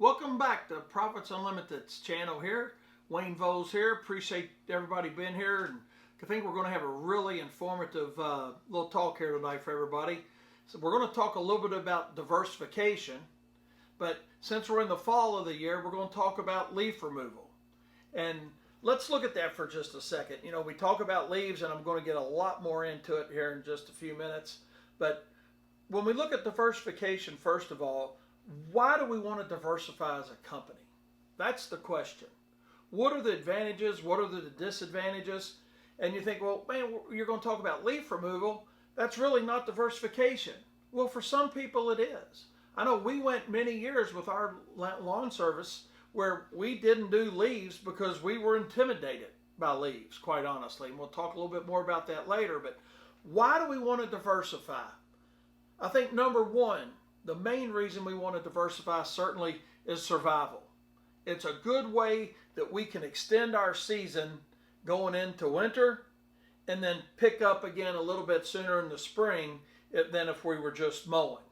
Welcome back to Profits Unlimited's channel here. Wayne Voles here. Appreciate everybody being here. And I think we're going to have a really informative little talk here tonight for everybody. So we're going to talk a little bit about diversification. But since we're in the fall of the year, we're going to talk about leaf removal. And let's look at that for just a second. You know, we talk about leaves, and I'm going to get a lot more into it here in just a few minutes. But when we look at diversification, first of all, why do we want to diversify as a company? That's the question. What are the advantages? What are the disadvantages? And you think, well, man, you're going to talk about leaf removal. That's really not diversification. Well, for some people it is. I know we went many years with our lawn service where we didn't do leaves because we were intimidated by leaves, quite honestly. And we'll talk a little bit more about that later. But why do we want to diversify? I think number one, the main reason we want to diversify certainly is survival. It's a good way that we can extend our season going into winter and then pick up again a little bit sooner in the spring than if we were just mowing.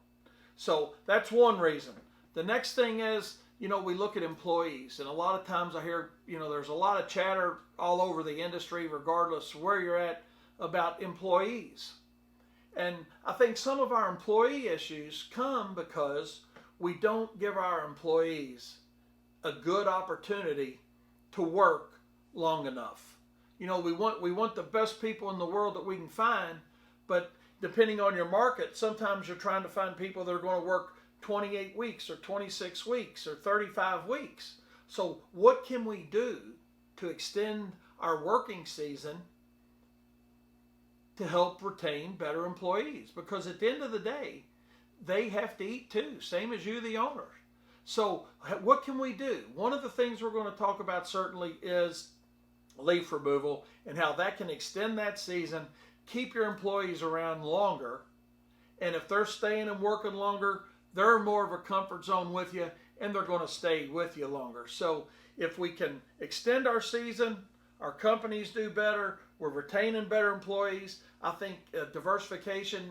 So that's one reason. The next thing is, you know, we look at employees, and a lot of times I hear, you know, there's a lot of chatter all over the industry, regardless of where you're at, about employees. And I think some of our employee issues come because we don't give our employees a good opportunity to work long enough. You know, we want the best people in the world that we can find, but depending on your market, sometimes you're trying to find people that are going to work 28 weeks or 26 weeks or 35 weeks. So what can we do to extend our working season to help retain better employees? Because at the end of the day, they have to eat too, same as you, the owner. So what can we do? One of the things we're going to talk about certainly is leaf removal and how that can extend that season, keep your employees around longer, and if they're staying and working longer, they're more of a comfort zone with you, and they're going to stay with you longer. So if we can extend our season, our companies do better, we're retaining better employees. I think diversification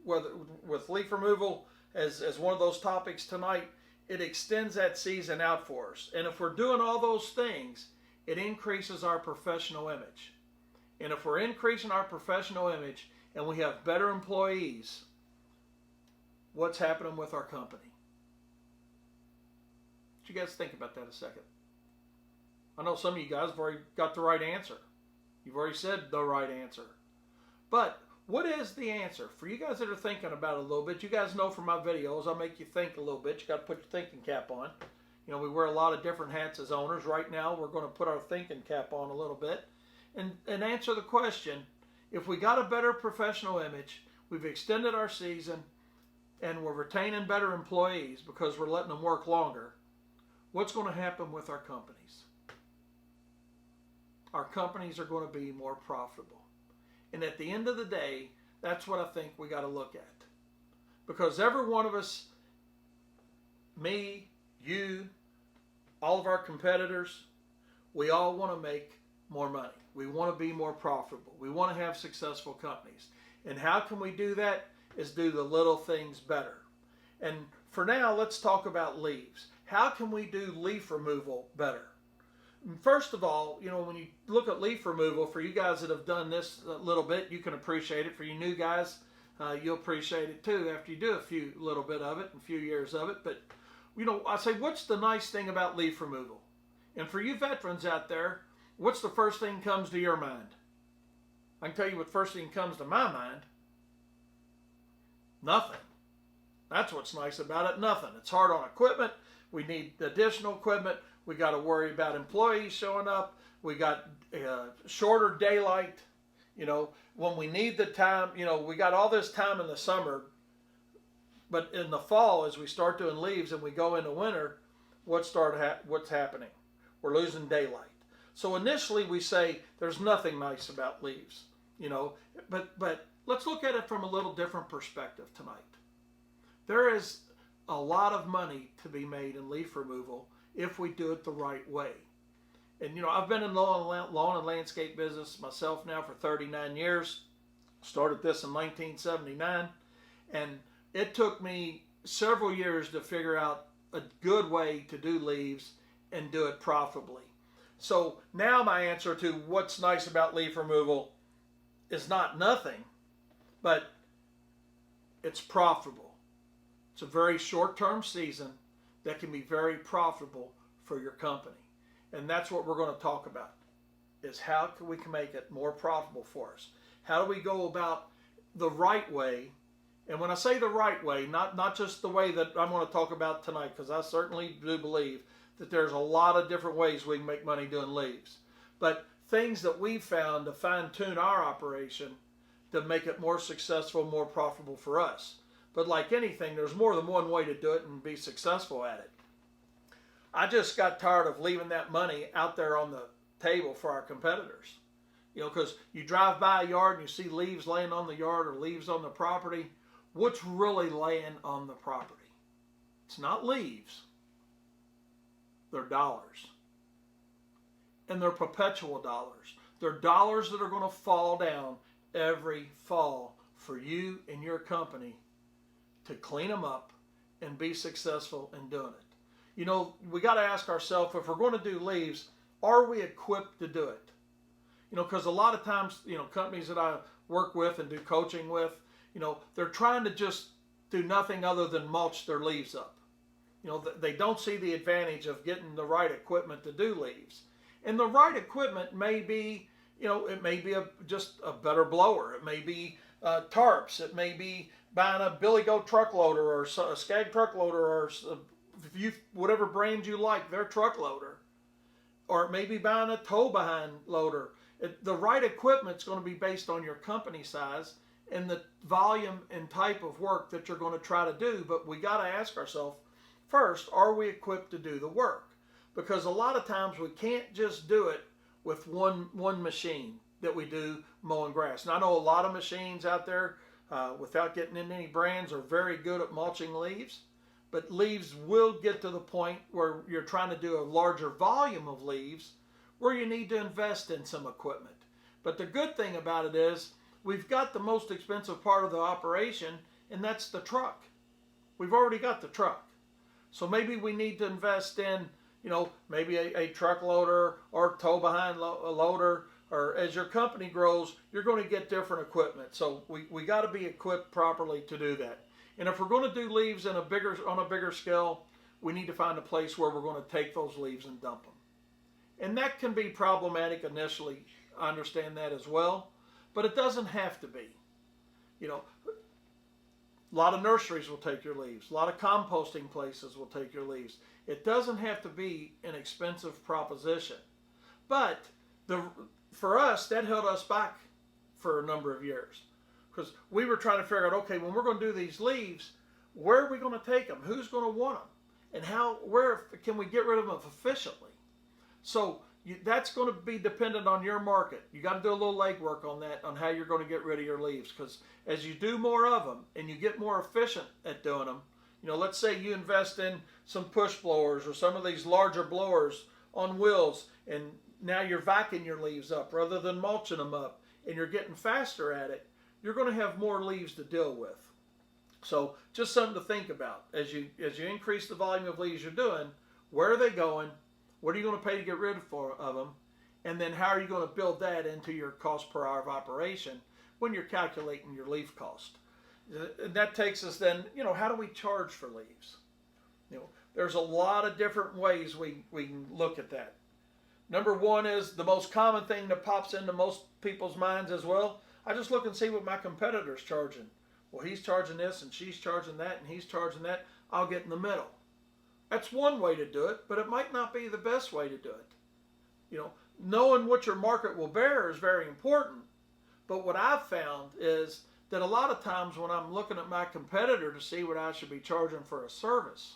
with leaf removal as one of those topics tonight, it extends that season out for us. And if we're doing all those things, it increases our professional image. And if we're increasing our professional image and we have better employees, what's happening with our company? What you guys think about that a second? I know some of you guys have already got the right answer. You've already said the right answer. But what is the answer? For you guys that are thinking about it a little bit, you guys know from my videos, I'll make you think a little bit. You got to put your thinking cap on. You know, we wear a lot of different hats as owners. Right now, we're going to put our thinking cap on a little bit and answer the question, if we got a better professional image, we've extended our season, and we're retaining better employees because we're letting them work longer, what's going to happen with our companies? Our companies are going to be more profitable. And at the end of the day, that's what I think we got to look at. Because every one of us, me, you, all of our competitors, we all want to make more money. We want to be more profitable. We want to have successful companies. And how can we do that? Is do the little things better. And for now, let's talk about leaves. How can we do leaf removal better? First of all, you know, when you look at leaf removal, for you guys that have done this a little bit, you can appreciate it. For you new guys, you'll appreciate it too after you do a little bit of it, a few years of it. But, you know, I say, what's the nice thing about leaf removal? And for you veterans out there, what's the first thing comes to your mind? I can tell you what first thing comes to my mind. Nothing. That's what's nice about it, nothing. It's hard on equipment. We need additional equipment. We got to worry about employees showing up. We got shorter daylight. You know, when we need the time, you know, we got all this time in the summer. But in the fall, as we start doing leaves and we go into winter, what's happening? We're losing daylight. So initially we say there's nothing nice about leaves, you know, but let's look at it from a little different perspective tonight. There is a lot of money to be made in leaf removal if we do it the right way. And, you know, I've been in the lawn and landscape business myself now for 39 years. Started this in 1979. And it took me several years to figure out a good way to do leaves and do it profitably. So now my answer to what's nice about leaf removal is not nothing, but it's profitable. It's a very short-term season that can be very profitable for your company. And that's what we're going to talk about, is how can we make it more profitable for us? How do we go about the right way? And when I say the right way, not just the way that I'm going to talk about tonight, because I certainly do believe that there's a lot of different ways we can make money doing leaves. But things that we've found to fine-tune our operation to make it more successful, more profitable for us. But like anything, there's more than one way to do it and be successful at it. I just got tired of leaving that money out there on the table for our competitors. You know, because you drive by a yard and you see leaves laying on the yard or leaves on the property. What's really laying on the property? It's not leaves. They're dollars. And they're perpetual dollars. They're dollars that are going to fall down every fall for you and your company to clean them up and be successful in doing it. You know, we got to ask ourselves, if we're going to do leaves, are we equipped to do it? You know, because a lot of times, you know, companies that I work with and do coaching with, you know, they're trying to just do nothing other than mulch their leaves up. You know, they don't see the advantage of getting the right equipment to do leaves. And the right equipment may be, you know, it may be just a better blower. It may be tarps. It may be buying a Billy Goat truck loader or a Skag truck loader or whatever brand you like, their truck loader. Or it may be buying a tow behind loader. The right equipment's going to be based on your company size and the volume and type of work that you're going to try to do. But we got to ask ourselves, first, are we equipped to do the work? Because a lot of times we can't just do it with one machine that we do mowing grass. And I know a lot of machines out there, without getting into any brands, are very good at mulching leaves. But leaves will get to the point where you're trying to do a larger volume of leaves where you need to invest in some equipment. But the good thing about it is we've got the most expensive part of the operation, and that's the truck. We've already got the truck. So maybe we need to invest in, you know, maybe a truck loader or tow behind loader, or as your company grows, you're going to get different equipment. So we got to be equipped properly to do that. And if we're going to do leaves on a bigger scale, we need to find a place where we're going to take those leaves and dump them. And that can be problematic initially. I understand that as well, but it doesn't have to be. You know, a lot of nurseries will take your leaves. A lot of composting places will take your leaves. It doesn't have to be an expensive proposition. But for us, that held us back for a number of years. Because we were trying to figure out, okay, when we're going to do these leaves, where are we going to take them? Who's going to want them? And where can we get rid of them efficiently? So that's going to be dependent on your market. You got to do a little legwork on that, on how you're going to get rid of your leaves. Because as you do more of them and you get more efficient at doing them, you know, let's say you invest in some push blowers or some of these larger blowers on wheels, and now you're vacuuming your leaves up rather than mulching them up, and you're getting faster at it, you're going to have more leaves to deal with. So just something to think about. As you increase the volume of leaves you're doing, where are they going? What are you going to pay to get rid of them? And then how are you going to build that into your cost per hour of operation when you're calculating your leaf cost? And that takes us then, you know, how do we charge for leaves? You know, there's a lot of different ways we can look at that. Number one is the most common thing that pops into most people's minds as well. I just look and see what my competitor's charging. Well, he's charging this and she's charging that and he's charging that. I'll get in the middle. That's one way to do it, but it might not be the best way to do it. You know, knowing what your market will bear is very important. But what I've found is that a lot of times when I'm looking at my competitor to see what I should be charging for a service,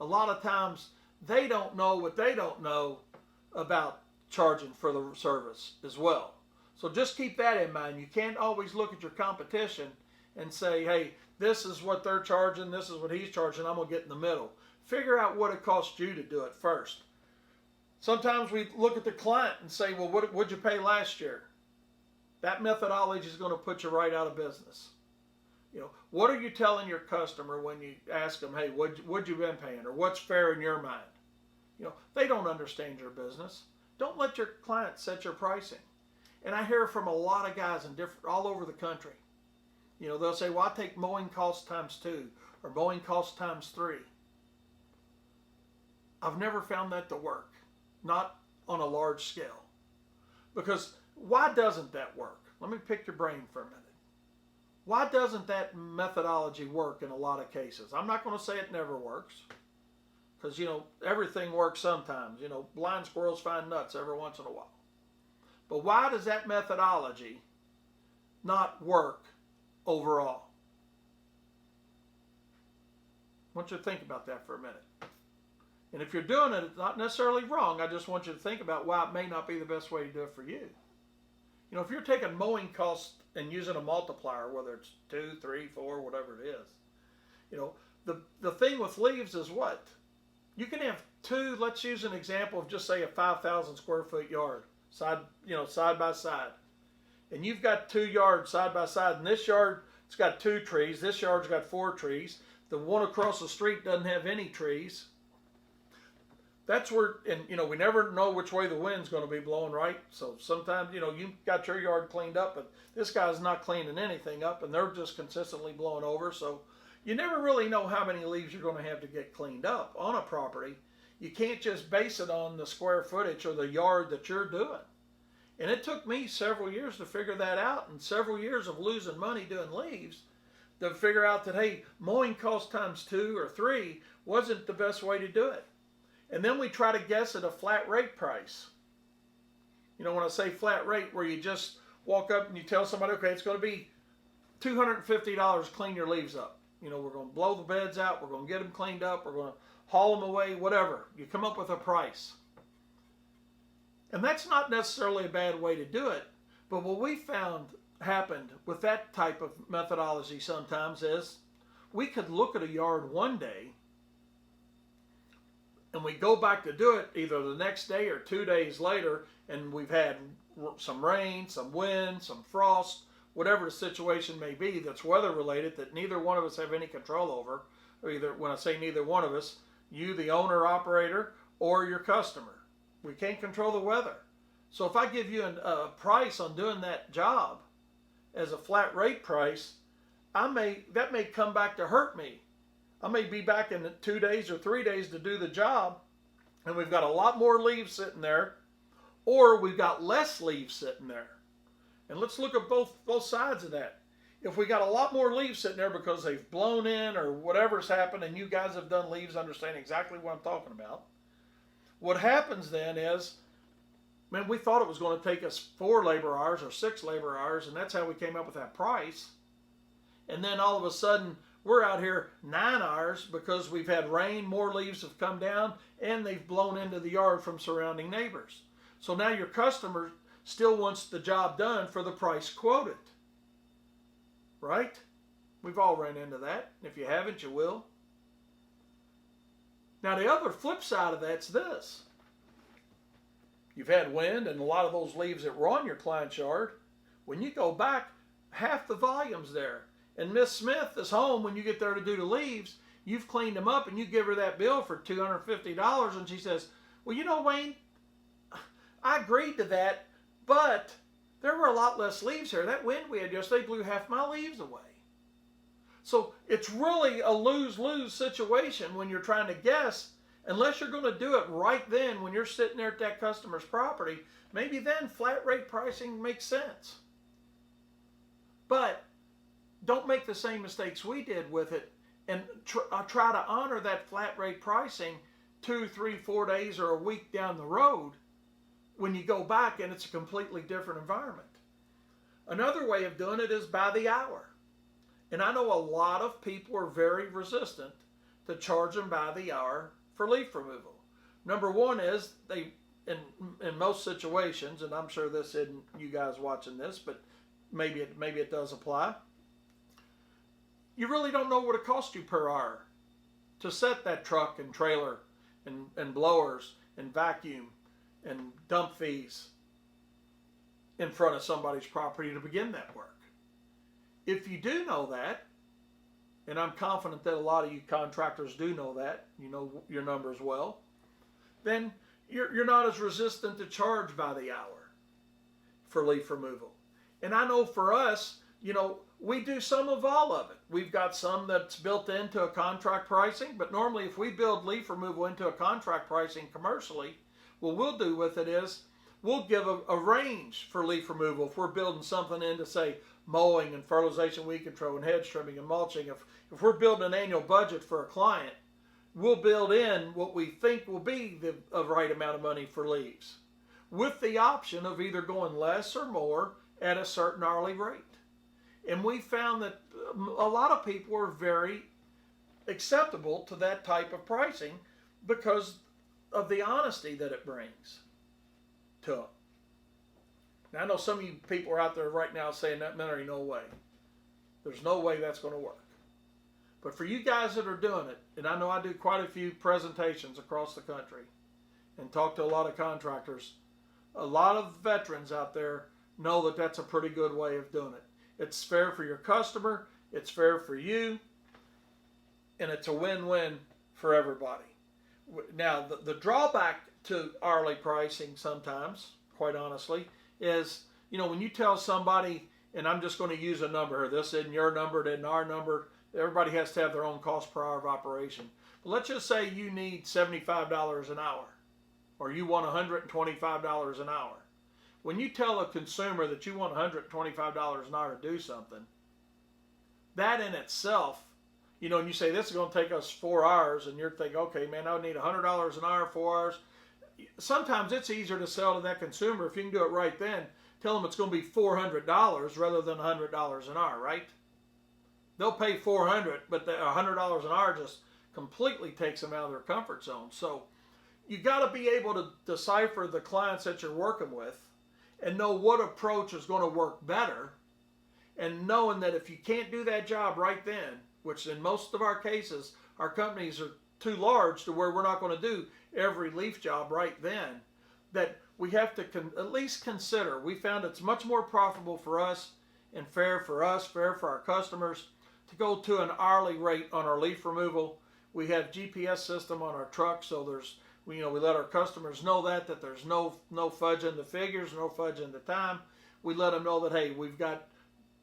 a lot of times they don't know what they don't know about charging for the service as well. So just keep that in mind. You can't always look at your competition and say, hey, this is what they're charging, this is what he's charging, I'm going to get in the middle. Figure out what it costs you to do it first. Sometimes we look at the client and say, well, what'd you pay last year? That methodology is going to put you right out of business. What are you telling your customer when you ask them, hey, what you been paying, or what's fair in your mind? They don't understand your business. Don't let your clients set your pricing. And I hear from a lot of guys all over the country. They'll say, well, I take mowing costs times 2 or mowing costs times 3. I've never found that to work, not on a large scale. Because why doesn't that work? Let me pick your brain for a minute. Why doesn't that methodology work in a lot of cases? I'm not going to say it never works, because everything works sometimes. Blind squirrels find nuts every once in a while. But why does that methodology not work overall? I want you to think about that for a minute. And if you're doing it, it's not necessarily wrong. I just want you to think about why it may not be the best way to do it for you. If you're taking mowing costs and using a multiplier, whether it's 2, 3, 4, whatever it is, the thing with leaves is what? You can have 2, let's use an example of just say a 5,000 square foot yard, side by side. And you've got 2 yards side by side, and this yard, it's got 2 trees, this yard's got 4 trees, the one across the street doesn't have any trees. That's where, and we never know which way the wind's going to be blowing, right? So sometimes, you got your yard cleaned up, but this guy's not cleaning anything up, and they're just consistently blowing over. So you never really know how many leaves you're going to have to get cleaned up on a property. You can't just base it on the square footage or the yard that you're doing. And it took me several years to figure that out, and several years of losing money doing leaves to figure out that, hey, mowing cost times 2 or 3 wasn't the best way to do it. And then we try to guess at a flat rate price. When I say flat rate, where you just walk up and you tell somebody, okay, it's going to be $250 to clean your leaves up. We're going to blow the beds out, we're going to get them cleaned up, we're going to haul them away, whatever. You come up with a price. And that's not necessarily a bad way to do it. But what we found happened with that type of methodology sometimes is we could look at a yard one day and we go back to do it either the next day or 2 days later, and we've had some rain, some wind, some frost, whatever the situation may be that's weather related that neither one of us have any control over. Or either, when I say neither one of us, you, the owner, operator, or your customer. We can't control the weather. So if I give you a price on doing that job as a flat rate price, that may come back to hurt me. I may be back in 2 days or 3 days to do the job, and we've got a lot more leaves sitting there, or we've got less leaves sitting there. And let's look at both sides of that. If we got a lot more leaves sitting there because they've blown in or whatever's happened, and you guys have done leaves, understand exactly what I'm talking about. What happens then is, man, we thought it was going to take us 4 labor hours or 6 labor hours, and that's how we came up with that price. And then all of a sudden, we're out here 9 hours because we've had rain, more leaves have come down, and they've blown into the yard from surrounding neighbors. So now your customer still wants the job done for the price quoted. Right? We've all run into that. If you haven't, you will. Now the other flip side of that's this. You've had wind and a lot of those leaves that were on your client's yard. When you go back, half the volume's there. And Miss Smith is home when you get there to do the leaves. You've cleaned them up and you give her that bill for $250 and she says, well, Wayne, I agreed to that, but there were a lot less leaves here. That wind we had yesterday blew half my leaves away. So it's really a lose-lose situation when you're trying to guess. Unless you're going to do it right then when you're sitting there at that customer's property, maybe then flat rate pricing makes sense. But don't make the same mistakes we did with it and try to honor that flat rate pricing 2, 3, 4 days or a week down the road when you go back and it's a completely different environment. Another way of doing it is by the hour. And I know a lot of people are very resistant to charging by the hour for leaf removal. Number one is they, in most situations, and I'm sure this isn't you guys watching this, but maybe it does apply. You really don't know what it costs you per hour to set that truck and trailer and blowers and vacuum and dump fees in front of somebody's property to begin that work. If you do know that, and I'm confident that a lot of you contractors do know that, you know your numbers well, then you're not as resistant to charge by the hour for leaf removal. And I know for us, you know, we do some of all of it. We've got some that's built into a contract pricing, but normally if we build leaf removal into a contract pricing commercially, what we'll do with it is we'll give a range for leaf removal if we're building something into, say, mowing and fertilization, weed control, and hedge trimming and mulching. If we're building an annual budget for a client, we'll build in what we think will be the right amount of money for leaves, with the option of either going less or more at a certain hourly rate. And we found that a lot of people are very acceptable to that type of pricing because of the honesty that it brings to them. Now, I know some of you people are out there right now saying, that Mary, no way. There's no way that's going to work. But for you guys that are doing it, and I know I do quite a few presentations across the country and talk to a lot of contractors, a lot of veterans out there know that that's a pretty good way of doing it. It's fair for your customer, it's fair for you, and it's a win-win for everybody. Now, the drawback to hourly pricing sometimes, quite honestly, is, you know, when you tell somebody, and I'm just going to use a number here, this isn't your number, it isn't our number, everybody has to have their own cost per hour of operation. But let's just say you need $75 an hour, or you want $125 an hour. When you tell a consumer that you want $125 an hour to do something, that in itself, you know, and you say this is going to take us 4 hours, and you're thinking, okay, man, I would need $100 an hour, 4 hours. Sometimes it's easier to sell to that consumer if you can do it right then. Tell them it's going to be $400 rather than $100 an hour, right? They'll pay $400, but the $100 an hour just completely takes them out of their comfort zone. So you got to be able to decipher the clients that you're working with and know what approach is going to work better, and knowing that if you can't do that job right then, which in most of our cases, our companies are too large to where we're not going to do every leaf job right then, that we have to at least consider. We found it's much more profitable for us and fair for us, fair for our customers, to go to an hourly rate on our leaf removal. We have GPS system on our truck, so we let our customers know that there's no fudging the figures, no fudging the time. We let them know that, hey, we've got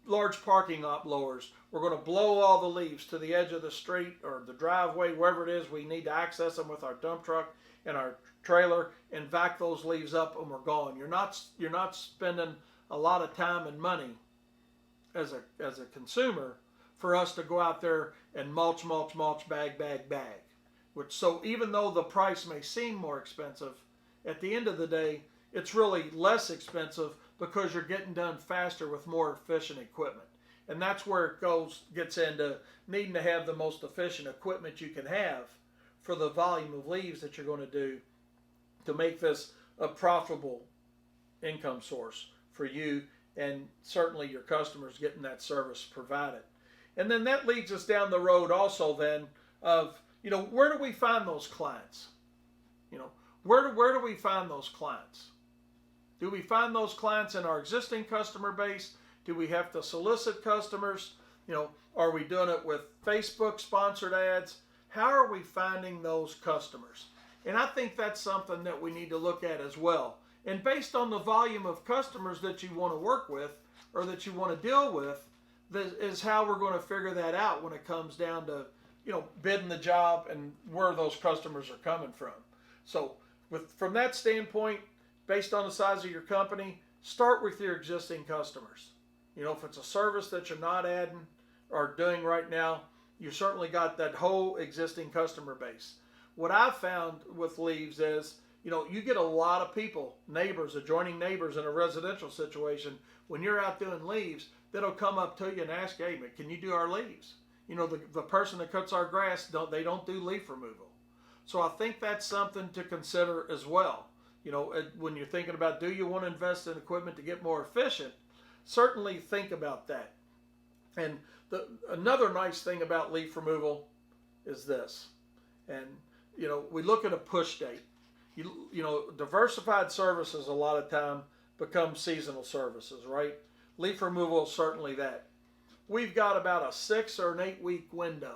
large parking lot blowers. We're going to blow all the leaves to the edge of the street or the driveway, wherever it is we need to access them with our dump truck and our trailer, and vac those leaves up, and we're gone. You're not spending a lot of time and money as a consumer for us to go out there and mulch, bag. So even though the price may seem more expensive, at the end of the day, it's really less expensive because you're getting done faster with more efficient equipment. And that's where it gets into needing to have the most efficient equipment you can have for the volume of leaves that you're going to do to make this a profitable income source for you and certainly your customers getting that service provided. And then that leads us down the road also then of, where do we find those clients? Where do we find those clients? Do we find those clients in our existing customer base? Do we have to solicit customers? Are we doing it with Facebook sponsored ads? How are we finding those customers? And I think that's something that we need to look at as well. And based on the volume of customers that you want to work with or that you want to deal with, is how we're going to figure that out when it comes down to, bidding the job and where those customers are coming from. So from that standpoint, based on the size of your company, start with your existing customers. If it's a service that you're not adding or doing right now, you certainly got that whole existing customer base. What I've found with leaves is, you get a lot of people, neighbors, adjoining neighbors in a residential situation, when you're out doing leaves, that'll come up to you and ask, hey, can you do our leaves? The person that cuts our grass, they don't do leaf removal. So I think that's something to consider as well. When you're thinking about, do you want to invest in equipment to get more efficient? Certainly think about that. And another nice thing about leaf removal is this. And, we look at a push date. Diversified services a lot of time become seasonal services, right? Leaf removal is certainly that. we've got about a 6 or an 8 week window.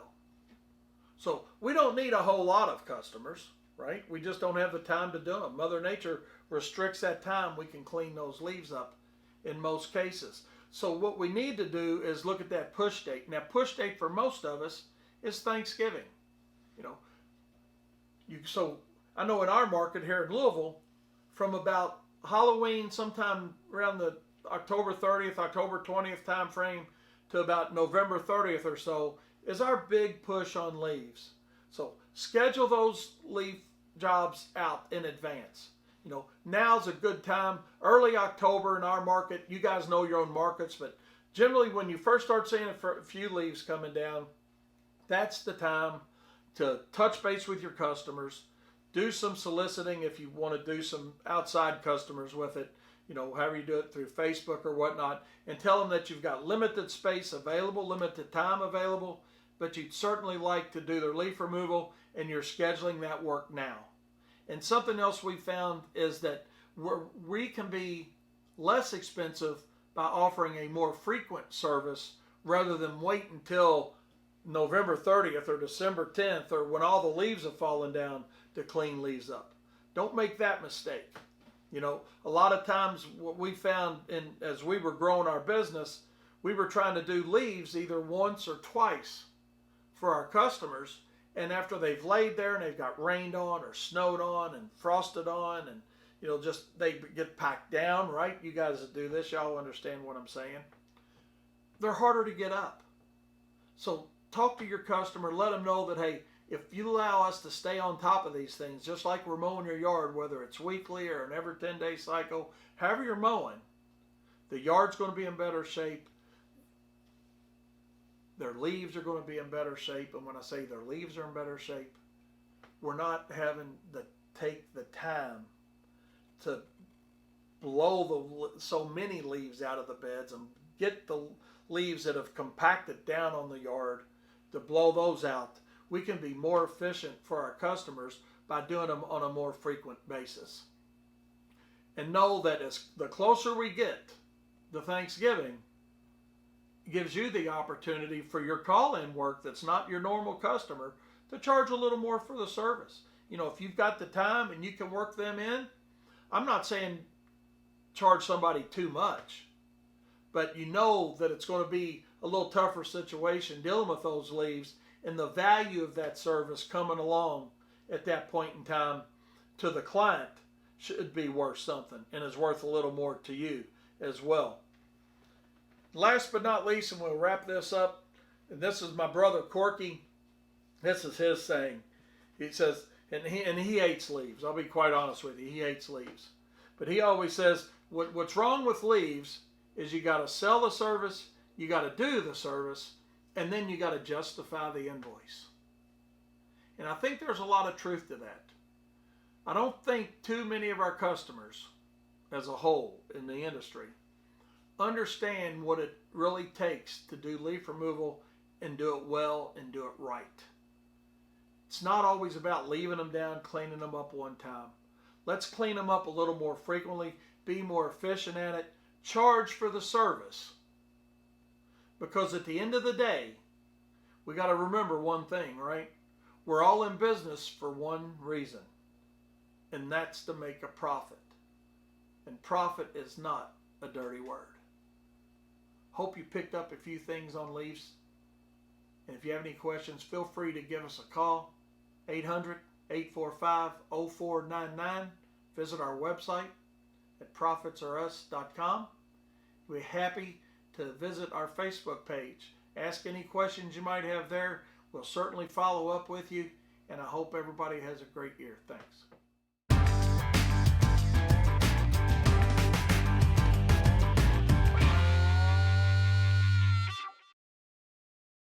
So we don't need a whole lot of customers, right? We just don't have the time to do them. Mother Nature restricts that time we can clean those leaves up in most cases. So what we need to do is look at that push date. Now, push date for most of us is Thanksgiving. So I know in our market here in Louisville, from about Halloween, sometime around the October 30th, October 20th time frame to about November 30th or so is our big push on leaves. So schedule those leaf jobs out in advance. Now's a good time. Early October in our market, you guys know your own markets, but generally when you first start seeing a few leaves coming down, that's the time to touch base with your customers, do some soliciting if you want to do some outside customers with it, however you do it through Facebook or whatnot, and tell them that you've got limited space available, limited time available, but you'd certainly like to do their leaf removal and you're scheduling that work now. And something else we found is that we can be less expensive by offering a more frequent service rather than wait until November 30th or December 10th or when all the leaves have fallen down to clean leaves up. Don't make that mistake. A lot of times what we found as we were growing our business, we were trying to do leaves either once or twice for our customers, and after they've laid there and they've got rained on or snowed on and frosted on and just they get packed down, right? You guys that do this, y'all understand what I'm saying. They're harder to get up. So talk to your customer, let them know that, hey, if you allow us to stay on top of these things, just like we're mowing your yard, whether it's weekly or an every 10-day cycle, however you're mowing, the yard's going to be in better shape. Their leaves are going to be in better shape. And when I say their leaves are in better shape, we're not having to take the time to blow so many leaves out of the beds and get the leaves that have compacted down on the yard to blow those out. We can be more efficient for our customers by doing them on a more frequent basis. And know that as the closer we get to Thanksgiving, it gives you the opportunity for your call-in work that's not your normal customer to charge a little more for the service. If you've got the time and you can work them in, I'm not saying charge somebody too much, but that it's going to be a little tougher situation dealing with those leaves, and the value of that service coming along at that point in time to the client should be worth something and is worth a little more to you as well. Last but not least, and we'll wrap this up, and this is my brother Corky. This is his saying. He says, and he hates leaves. I'll be quite honest with you. He hates leaves. But he always says, what's wrong with leaves is you got to sell the service, you got to do the service, and then you got to justify the invoice. And I think there's a lot of truth to that. I don't think too many of our customers as a whole in the industry understand what it really takes to do leaf removal and do it well and do it right. It's not always about leaving them down, cleaning them up one time. Let's clean them up a little more frequently, be more efficient at it, charge for the service. Because at the end of the day, we got to remember one thing, right? We're all in business for one reason, and that's to make a profit. And profit is not a dirty word. Hope you picked up a few things on leaves. And if you have any questions, feel free to give us a call, 800-845-0499. Visit our website at profitsareus.com. We're happy to visit our Facebook page. Ask any questions you might have there. We'll certainly follow up with you, and I hope everybody has a great year. Thanks.